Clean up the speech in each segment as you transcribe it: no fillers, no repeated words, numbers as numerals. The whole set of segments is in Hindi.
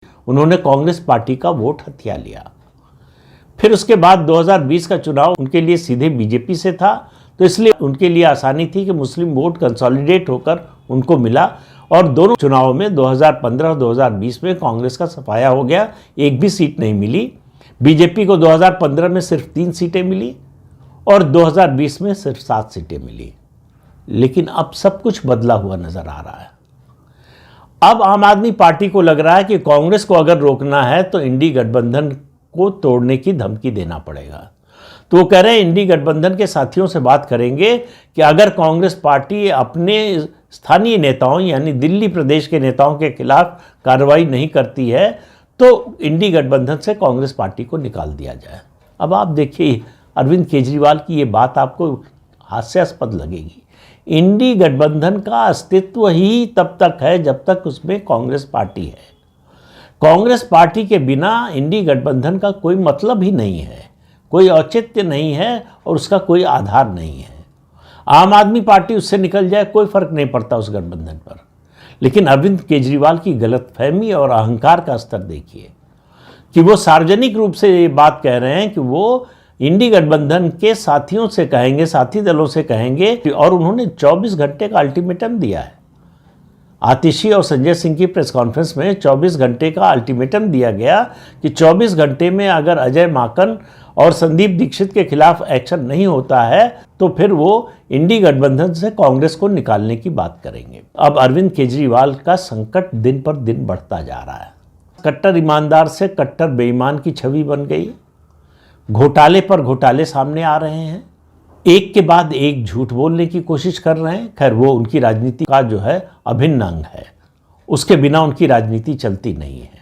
उन्होंने कांग्रेस पार्टी का वोट हथिया लिया। फिर उसके बाद 2020 का चुनाव उनके लिए सीधे बीजेपी से था, तो इसलिए उनके लिए आसानी थी कि मुस्लिम वोट कंसोलिडेट होकर उनको मिला। और दोनों चुनावों में 2015 और 2020 में कांग्रेस का सफाया हो गया, एक भी सीट नहीं मिली। बीजेपी को 2015 में सिर्फ 3 सीटें मिली और 2020 में सिर्फ 7 सीटें मिली। लेकिन अब सब कुछ बदला हुआ नजर आ रहा है। अब आम आदमी पार्टी को लग रहा है कि कांग्रेस को अगर रोकना है तो इंडी गठबंधन को तोड़ने की धमकी देना पड़ेगा। तो वो कह रहे हैं इंडी गठबंधन के साथियों से बात करेंगे कि अगर कांग्रेस पार्टी अपने स्थानीय नेताओं यानी दिल्ली प्रदेश के नेताओं के खिलाफ कार्रवाई नहीं करती है तो इंडी गठबंधन से कांग्रेस पार्टी को निकाल दिया जाए। अब आप देखिए, अरविंद केजरीवाल की ये बात आपको हास्यास्पद लगेगी। इंडी गठबंधन का अस्तित्व ही तब तक है जब तक उसमें कांग्रेस पार्टी है। कांग्रेस पार्टी के बिना इंडी गठबंधन का कोई मतलब ही नहीं है, कोई औचित्य नहीं है और उसका कोई आधार नहीं है। आम आदमी पार्टी उससे निकल जाए, कोई फर्क नहीं पड़ता उस गठबंधन पर। लेकिन अरविंद केजरीवाल की गलतफहमी और अहंकार का स्तर देखिए कि वो सार्वजनिक रूप से ये बात कह रहे हैं कि वो इंडी गठबंधन के साथियों से कहेंगे, साथी दलों से कहेंगे, और उन्होंने 24 घंटे का अल्टीमेटम दिया है। आतिशी और संजय सिंह की प्रेस कॉन्फ्रेंस में 24 घंटे का अल्टीमेटम दिया गया कि 24 घंटे में अगर अजय माकन और संदीप दीक्षित के खिलाफ एक्शन नहीं होता है तो फिर वो इंडी गठबंधन से कांग्रेस को निकालने की बात करेंगे। अब अरविंद केजरीवाल का संकट दिन पर दिन बढ़ता जा रहा है। कट्टर ईमानदार से कट्टर बेईमान की छवि बन गई। घोटाले पर घोटाले सामने आ रहे हैं, एक के बाद एक झूठ बोलने की कोशिश कर रहे हैं। खैर, वो उनकी राजनीति का जो है अभिन्न अंग है, उसके बिना उनकी राजनीति चलती नहीं है।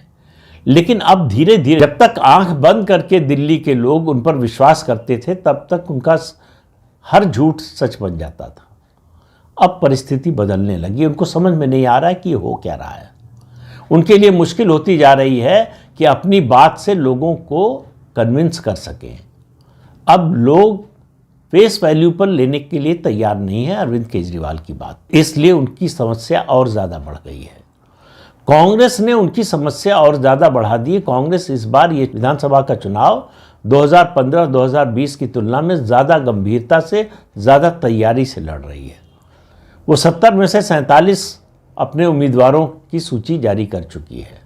लेकिन अब धीरे धीरे, जब तक आंख बंद करके दिल्ली के लोग उन पर विश्वास करते थे तब तक उनका हर झूठ सच बन जाता था। अब परिस्थिति बदलने लगी, उनको समझ में नहीं आ रहा है कि हो क्या रहा है। उनके लिए मुश्किल होती जा रही है कि अपनी बात से लोगों को कन्विंस कर सकें। अब लोग फेस वैल्यू पर लेने के लिए तैयार नहीं है अरविंद केजरीवाल की बात, इसलिए उनकी समस्या और ज़्यादा बढ़ गई है। कांग्रेस ने उनकी समस्या और ज़्यादा बढ़ा दी है। कांग्रेस इस बार ये विधानसभा का चुनाव 2015-2020 की तुलना में ज़्यादा गंभीरता से, ज़्यादा तैयारी से लड़ रही है। वो 70 में से 47 अपने उम्मीदवारों की सूची जारी कर चुकी है।